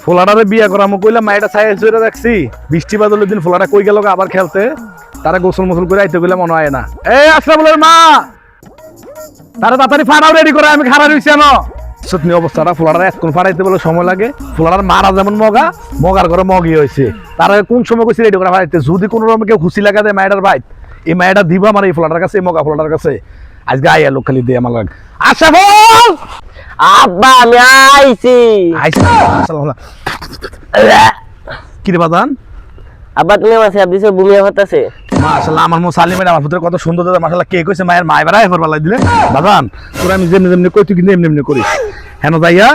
ফোলাটারে বিয়া করা আমি কইলাম মায়েরা ছাই চড়ে রাখছি, বৃষ্টি বাদলের দিন ফোলাটা কই গেল আবার খেলতে, তারা গোসল মোসল করে আইতে গেলে মনে হয় না। এই আশরাফুলের মা, তারা তাড়াতাড়ি ফাড়াও রেডি করে, আমি খাড়া রইছি না সত্যি অবস্থাটা। ফোলাটা এতক্ষণ ফাড়াইতে বলে সময় লাগে, ফোলাটার মারা যেমন মগা, মগার ঘরে মগি হয়েছে। তারা কোন সময় কইছে রেডি করে ফাড়াইতে, যদি কোনো রকম কেউ খুশি লাগা দেয় মায়ের ভাই, এই মায়েরা দিবা আমার এই ফোলাটার কাছে, এই মগা ফোলাটার কাছে আজকে আইয়া লোক খালি দিয়ে আমার লাগ। আশরাফুল আব্বা আমি আইছি। কি রে বাদান? আব্বা তুমি আমার সাহেব দিছো বুমিয়া হতাছে। মাশাআল্লাহ আমার মো সালিমের আমার পুত্রের কত সুন্দর দাদা, মাশাআল্লাহ কে কইছে মায়ের মাই বাড়ায় ফরবালাই দিলে। বাদান তোর আমি যেমনি যেমনি কই তুই কিন্তু এমনি এমনি করিস, হেন যাইয়া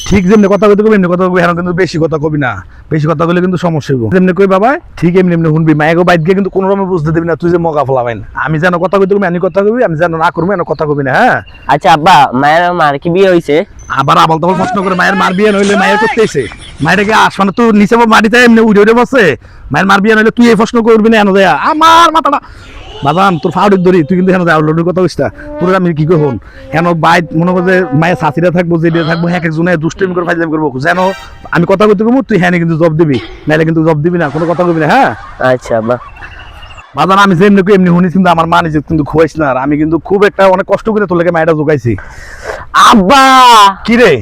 ঠিক যেমনি কথা কইতে কবি এমনি কথা কবি, হেন কিন্তু বেশি কথা কবি না, বেশি কথা কইলে কিন্তু সমস্যা হইব। যেমনি কই বাবা ঠিক এমনি এমনি শুনবি, মায়েগো বাইত গিয়ে কিন্তু কোনো রকম বুঝতে দিবি না তুই যে মগা ফলাবেন। আমি যেন কথা কইতে কবি আমি কথা কবি, আমি যেন না করবো এন কথা কবি না। হ্যাঁ আচ্ছা আব্বা মায়ের মার কি বিয়ে হইছে? আবার আবল তাবল প্রশ্ন করে মায়ের মার বিয়ে নইলে মায়ের করতেছে, মায়েরকে আসমানে তো নিচে মাটিতে এমনি উড়ে উড়ে বসে, মায়ের মার বিয়ে নইলে তুই এই প্রশ্ন করবি না। এন দেয়া আমার মাথাটা বাদাম তোর ফাউডিক ধরি, তুই কিন্তু হেন আউটলোডের কথা কইস না। তোর আমি কি কই হন হেন বাইত মনে করে যে মায়ের সাথীরা থাকবো, যেটা থাকবো এক একজনে দুষ্টামি করে ফাইজলামি করবো, যেন আমি কথা কইতে কমু তুই হ্যাঁ কিন্তু জব দিবি, নাইলে কিন্তু জব দিবি না, কোনো কথা কবি না। হ্যাঁ আচ্ছা আব্বা। বাদান আমি যেমনি কই এমনি শুনিস, কিন্তু আমার মা নিজে কিন্তু খুয়াইস না। আর আমি কিন্তু খুব একটা অনেক কষ্ট করে তোর লাগে মায়েরা জোগাইছি। আব্বা কি রে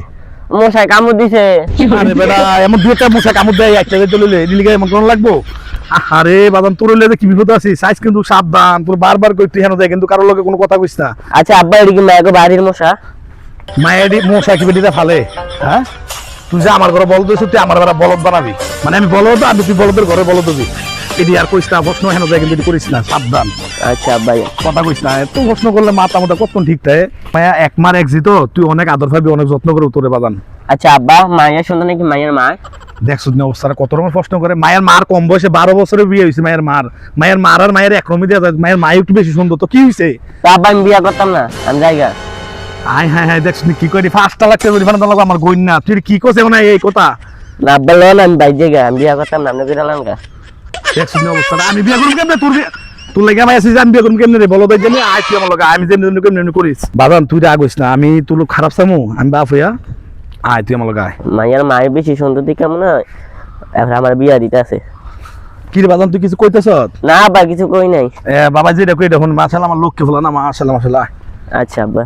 মশাই কামড় দিছে। আরে বেটা এমন দুই একটা মশা কামড় দেয়, একটা চলে দিলিগে এমন কোন লাগবো? আরে বাদান তোর হইলে কি বিপদ আছে, সাইজ কিন্তু সাবধান, তোর বারবার কই তুই হেন যায় কিন্তু কারোর লগে কোনো কথা কইস না। আচ্ছা আব্বা এটি কি মায়ের বাড়ির মশা? মায়ের মশা কি বেটিটা ফালে? হ্যাঁ তুই যে আমার ঘরে বলদ দিস, তুই আমার ঘরে বলদ বানাবি, মানে আমি বলদ আর তুই বলদের ঘরে বলদ দিবি, এটি আর কইস না। প্রশ্ন হেন যায় কিন্তু করিস না, সাবধান। আচ্ছা আব্বা কথা কইস না, এত প্রশ্ন করলে মাথা মোটা কত ঠিক থাকে। মায়া এক মার এক জিত, তুই অনেক আদর পাবি, অনেক যত্ন করে তোরে বাদান। আচ্ছা আব্বা মায়ের সুন্দর নাকি মায়ের মা? দেখছো না অবস্থাটা কত রকম প্রশ্ন করে। মায়ের মার কম বয়সে 12 বছরে বিয়ে হয়েছে, মায়ের মার আর মায়ের একরমই দেওয়া যায়, মায়ের মাই একটু বেশি সুন্দর, তো কি হয়েছে? তা আব্বা আমি বিয়া করতাম না, আমি জায়গা। আয় হ্যাঁ হ্যাঁ দেখছো কি করি, 5টা লাগছে আমার গইন না, তুই কি করছে মানে এই কথা? না আব্বা লোন আমি বাইর জায়গা, আমি বিয়া করতাম না, আপনি বিরালাম গা। দেখছো না অবস্থাটা, আমি বিয়ে করব কেমনে? তোর লাগে আমি আছি যে আমি বিয়ে করব কেমনে রে? বলো তাই জানি আয় তুই আমার লগে, আমি যেমনি কেমনি করিস বাদান, তুই রাগইস না, আমি তোর খারাপ চামু, আমি বাপ হইয়া আয় তুই আমার লগে আয়। মায়ের মায়ের বেশি সুন্দর দিকে মনে হয়, এখন আমার বিয়া দিতে আছে। কি রে বাদান তুই কিছু কইতেছ? না আব্বা কিছু কই নাই। বাবা যেটা কই দেখুন, মাশাআল্লাহ আমার লক্ষ্যে ফেলা না, মাশাআল্লাহ মাশাআল্লাহ। আচ্ছা আব্বা।